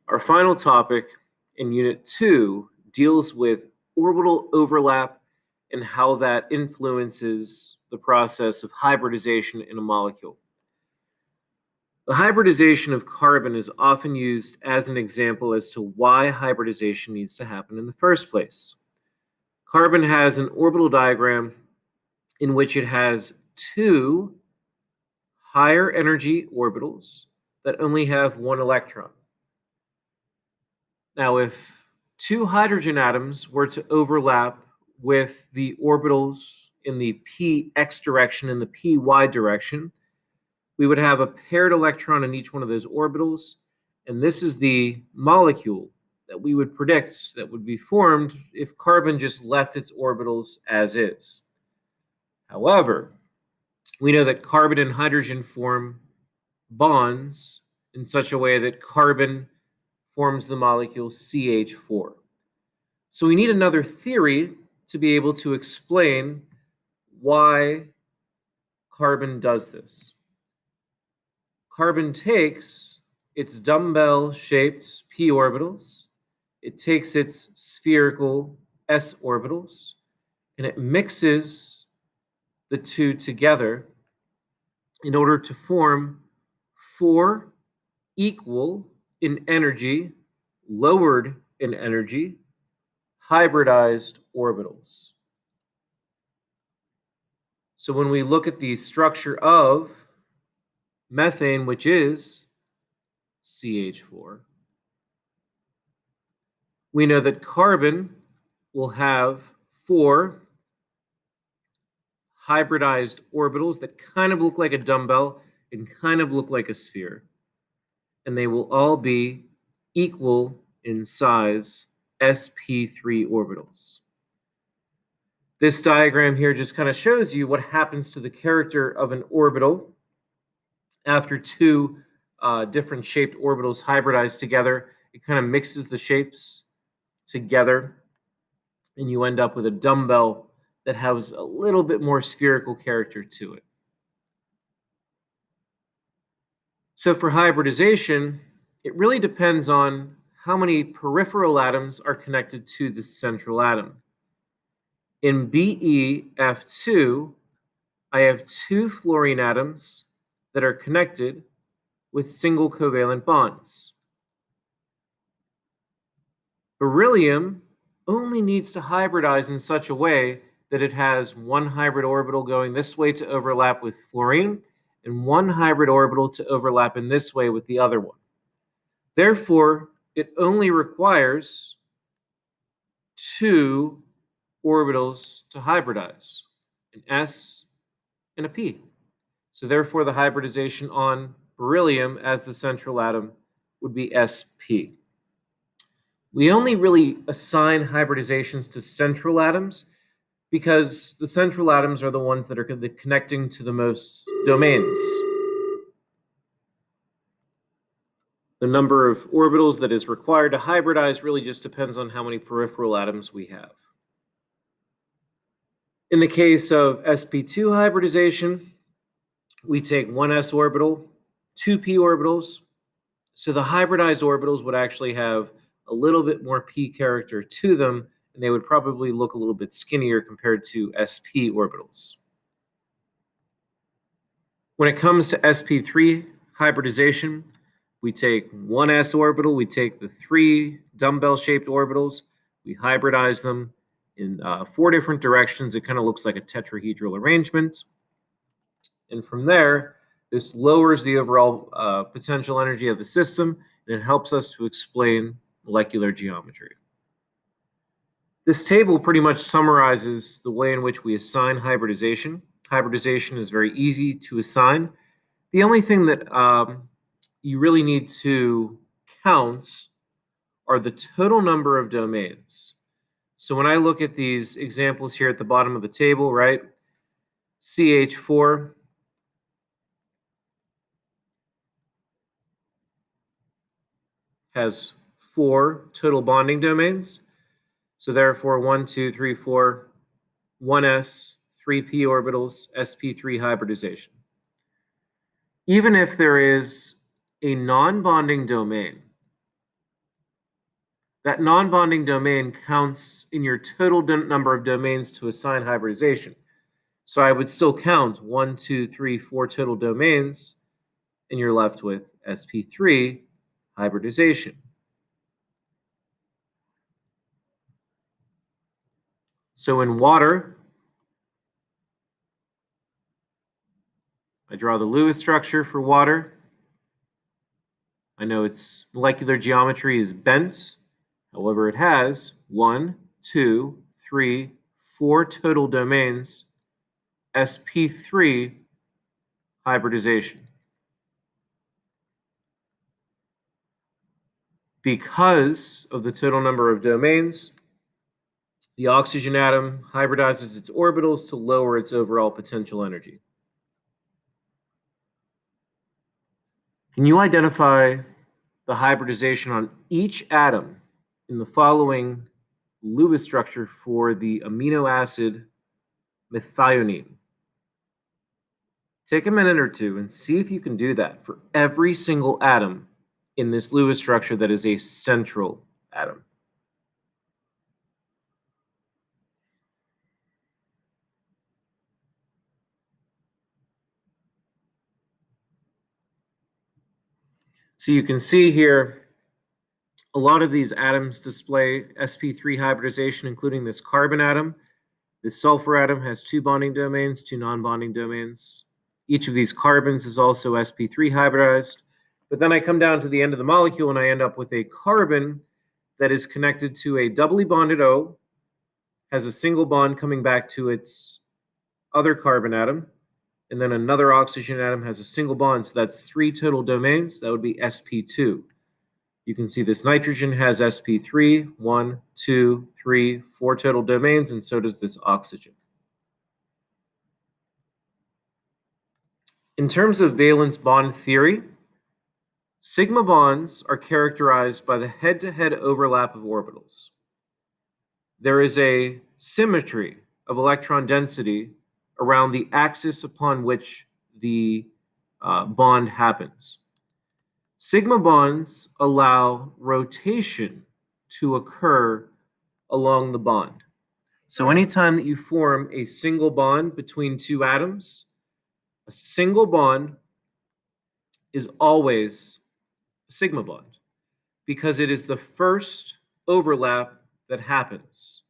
Our final topic in Unit 2 deals with orbital overlap and how that influences the process of hybridization in a molecule. The hybridization of carbon is often used as an example as to why hybridization needs to happen in the first place. Carbon has an orbital diagram in which it has two higher energy orbitals that only have one electron. Now, if two hydrogen atoms were to overlap with the orbitals in the px direction and the py direction, we would have a paired electron in each one of those orbitals, and this is the molecule that we would predict that would be formed if carbon just left its orbitals as is. However, we know that carbon and hydrogen form bonds in such a way that carbon forms the molecule CH4. So we need another theory to be able to explain why carbon does this. Carbon takes its dumbbell-shaped p orbitals, it takes its spherical s orbitals, and it mixes the two together in order to form four equal in energy, lowered in energy, hybridized orbitals. So when we look at the structure of methane, which is CH4, we know that carbon will have four hybridized orbitals that kind of look like a dumbbell and kind of look like a sphere. And they will all be equal in size sp3 orbitals. This diagram here just kind of shows you what happens to the character of an orbital after two different shaped orbitals hybridize together. It kind of mixes the shapes together, and you end up with a dumbbell that has a little bit more spherical character to it. So for hybridization, it really depends on how many peripheral atoms are connected to the central atom. In BeF2, I have two fluorine atoms that are connected with single covalent bonds. Beryllium only needs to hybridize in such a way that it has one hybrid orbital going this way to overlap with fluorine and one hybrid orbital to overlap in this way with the other one. Therefore, it only requires two orbitals to hybridize, an s and a p. So therefore, the hybridization on beryllium as the central atom would be sp. We only really assign hybridizations to central atoms because the central atoms are the ones that are connecting to the most domains. The number of orbitals that is required to hybridize really just depends on how many peripheral atoms we have. In the case of sp2 hybridization, we take one s orbital, two p orbitals. So the hybridized orbitals would actually have a little bit more p character to them, and they would probably look a little bit skinnier compared to sp orbitals. When it comes to sp3 hybridization, we take one s orbital, we take the three dumbbell-shaped orbitals, we hybridize them in four different directions. It kind of looks like a tetrahedral arrangement. And from there, this lowers the overall potential energy of the system, and it helps us to explain molecular geometry. This table pretty much summarizes the way in which we assign hybridization. Hybridization is very easy to assign. The only thing that you really need to count are the total number of domains. So when I look at these examples here at the bottom of the table, right, CH4 has 4 total bonding domains. So therefore, 1, 2, 3, 4, 1s, 3p orbitals, sp3 hybridization. Even if there is a non-bonding domain, that non-bonding domain counts in your total number of domains to assign hybridization. So I would still count 1, 2, 3, 4 total domains, and you're left with sp3 hybridization. So in water, I draw the Lewis structure for water. I know its molecular geometry is bent. However, it has 1, 2, 3, 4 total domains, sp3 hybridization. Because of the total number of domains, the oxygen atom hybridizes its orbitals to lower its overall potential energy. Can you identify the hybridization on each atom in the following Lewis structure for the amino acid methionine? Take a minute or two and see if you can do that for every single atom in this Lewis structure that is a central atom. So you can see here, a lot of these atoms display sp3 hybridization, including this carbon atom. This sulfur atom has 2 bonding domains, 2 non-bonding domains. Each of these carbons is also sp3 hybridized. But then I come down to the end of the molecule and I end up with a carbon that is connected to a doubly bonded O, has a single bond coming back to its other carbon atom, and then another oxygen atom has a single bond, so that's 3 total domains. That would be sp2. You can see this nitrogen has sp3, 1, 2, 3, 4 total domains, and so does this oxygen. In terms of valence bond theory, sigma bonds are characterized by the head-to-head overlap of orbitals. There is a symmetry of electron density around the axis upon which the bond happens. Sigma bonds allow rotation to occur along the bond. So anytime that you form a single bond between 2 atoms, a single bond is always a sigma bond because it is the first overlap that happens.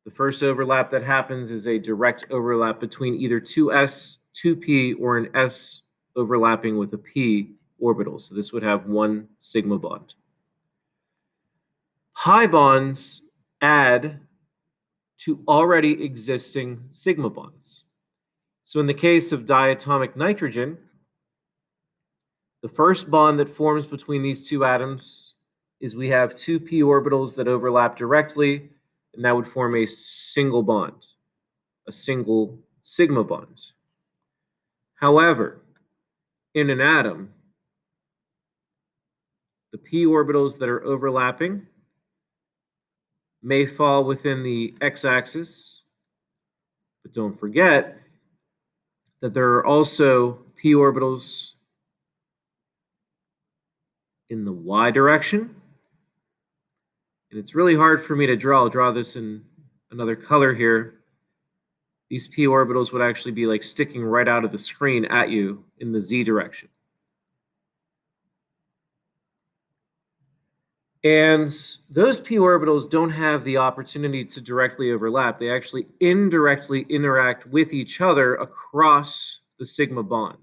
The first overlap that happens is a direct overlap between either 2s, 2p, or an s overlapping with a p orbital. So this would have 1 sigma bond. Pi bonds add to already existing sigma bonds. So in the case of diatomic nitrogen, the first bond that forms between these 2 atoms is we have 2 p orbitals that overlap directly, and that would form a single bond, a single sigma bond. However, in an atom, the p orbitals that are overlapping may fall within the x-axis, but don't forget that there are also p orbitals in the y direction. And it's really hard for me to draw. I'll draw this in another color here. These p orbitals would actually be like sticking right out of the screen at you in the z direction. And those p orbitals don't have the opportunity to directly overlap. They actually indirectly interact with each other across the sigma bond.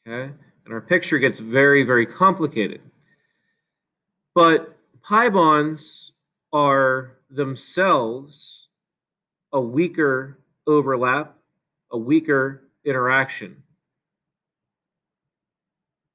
Okay? And our picture gets very, very complicated. But pi bonds are themselves a weaker overlap, a weaker interaction.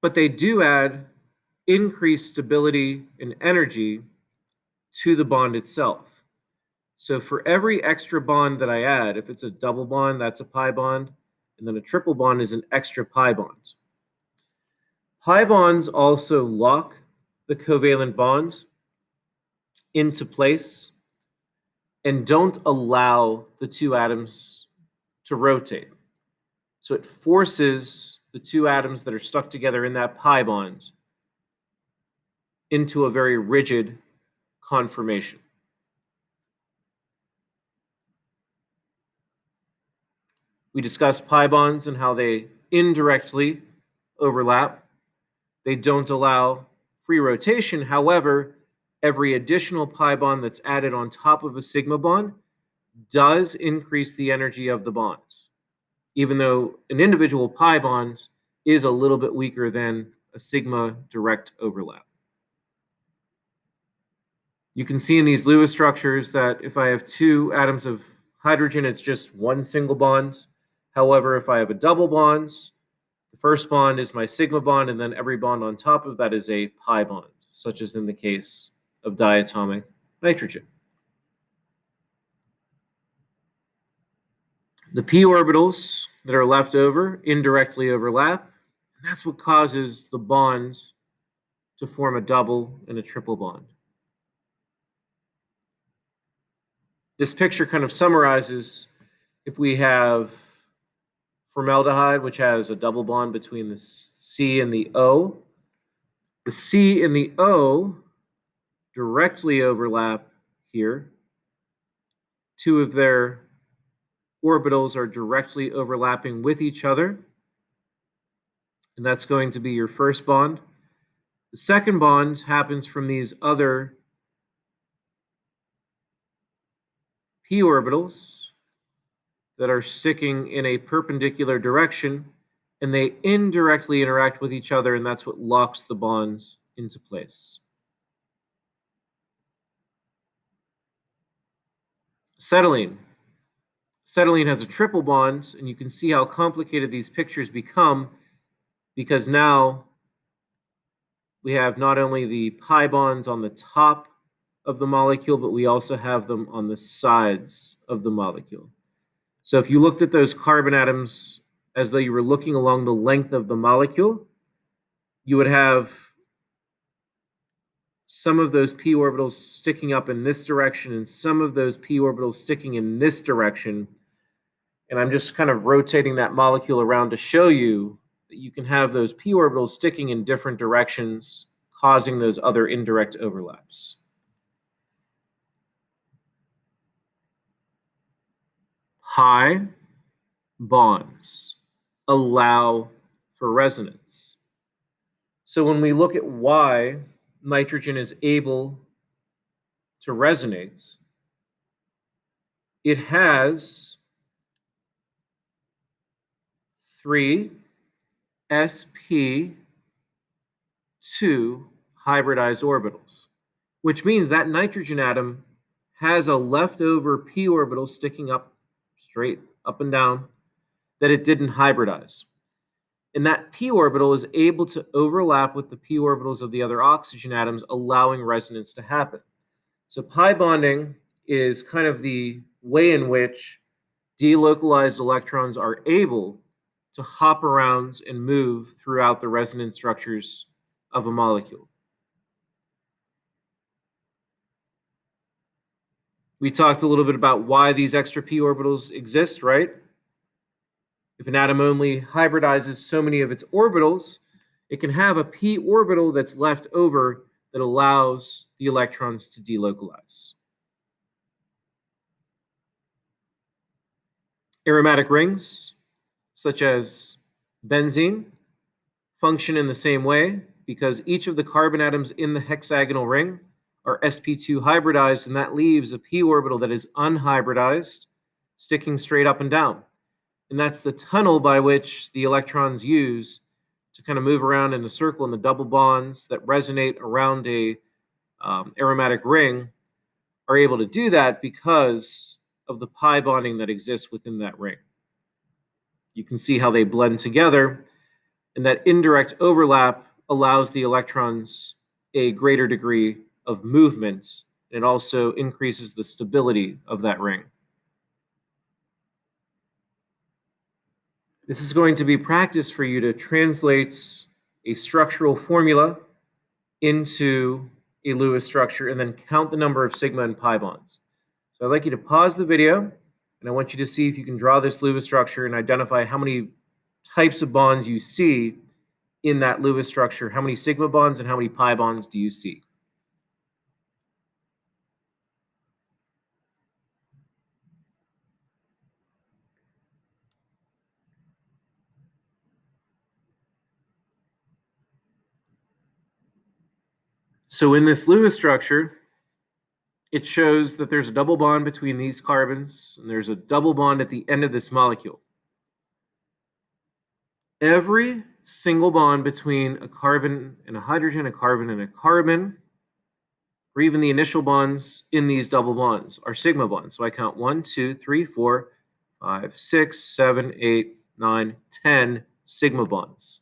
But they do add increased stability and energy to the bond itself. So for every extra bond that I add, if it's a double bond, that's a pi bond, and then a triple bond is an extra pi bond. Pi bonds also lock the covalent bond into place and don't allow the 2 atoms to rotate. So it forces the two atoms that are stuck together in that pi bond into a very rigid conformation. We discussed pi bonds and how they indirectly overlap. They don't allow free rotation. However, every additional pi bond that's added on top of a sigma bond does increase the energy of the bonds, even though an individual pi bond is a little bit weaker than a sigma direct overlap. You can see in these Lewis structures that if I have two atoms of hydrogen, it's just one single bond. However, if I have a double bond, the first bond is my sigma bond, and then every bond on top of that is a pi bond, such as in the case of diatomic nitrogen. The p orbitals that are left over indirectly overlap, and that's what causes the bonds to form a double and a triple bond. This picture kind of summarizes if we have formaldehyde, which has a double bond between the C and the O. The C and the O directly overlap here. Two of their orbitals are directly overlapping with each other, and that's going to be your first bond. The second bond happens from these other p orbitals that are sticking in a perpendicular direction, and they indirectly interact with each other, and that's what locks the bonds into place. Acetylene. Acetylene has a triple bond, and you can see how complicated these pictures become because now we have not only the pi bonds on the top of the molecule, but we also have them on the sides of the molecule. So if you looked at those carbon atoms as though you were looking along the length of the molecule, you would have some of those p orbitals sticking up in this direction and some of those p orbitals sticking in this direction. And I'm just kind of rotating that molecule around to show you that you can have those p orbitals sticking in different directions, causing those other indirect overlaps. Pi bonds allow for resonance. So when we look at why nitrogen is able to resonate, it has 3 sp2 hybridized orbitals, which means that nitrogen atom has a leftover p orbital sticking up straight up and down that it didn't hybridize. And that p orbital is able to overlap with the p orbitals of the other oxygen atoms, allowing resonance to happen. So pi bonding is kind of the way in which delocalized electrons are able to hop around and move throughout the resonance structures of a molecule. We talked a little bit about why these extra p orbitals exist, right? If an atom only hybridizes so many of its orbitals, it can have a p orbital that's left over that allows the electrons to delocalize. Aromatic rings, such as benzene, function in the same way because each of the carbon atoms in the hexagonal ring are sp2 hybridized, and that leaves a p orbital that is unhybridized, sticking straight up and down. And that's the tunnel by which the electrons use to kind of move around in a circle, and the double bonds that resonate around a aromatic ring are able to do that because of the pi bonding that exists within that ring. You can see how they blend together, and that indirect overlap allows the electrons a greater degree of movement. It also increases the stability of that ring. This is going to be practice for you to translate a structural formula into a Lewis structure and then count the number of sigma and pi bonds. So I'd like you to pause the video, and I want you to see if you can draw this Lewis structure and identify how many types of bonds you see in that Lewis structure. How many sigma bonds and how many pi bonds do you see? So in this Lewis structure, it shows that there's a double bond between these carbons, and there's a double bond at the end of this molecule. Every single bond between a carbon and a hydrogen, a carbon and a carbon, or even the initial bonds in these double bonds are sigma bonds. So I count 1, 2, 3, 4, 5, 6, 7, 8, 9, 10 sigma bonds.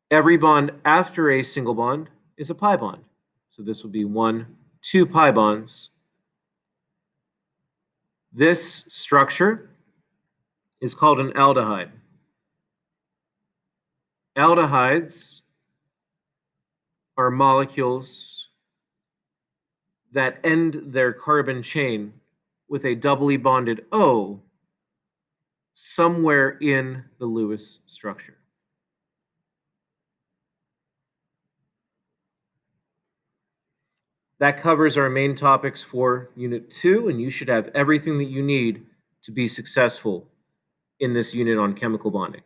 Every bond after a single bond is a pi bond. So this would be 1, 2 pi bonds. This structure is called an aldehyde. Aldehydes are molecules that end their carbon chain with a doubly bonded O somewhere in the Lewis structure. That covers our main topics for Unit 2, and you should have everything that you need to be successful in this unit on chemical bonding.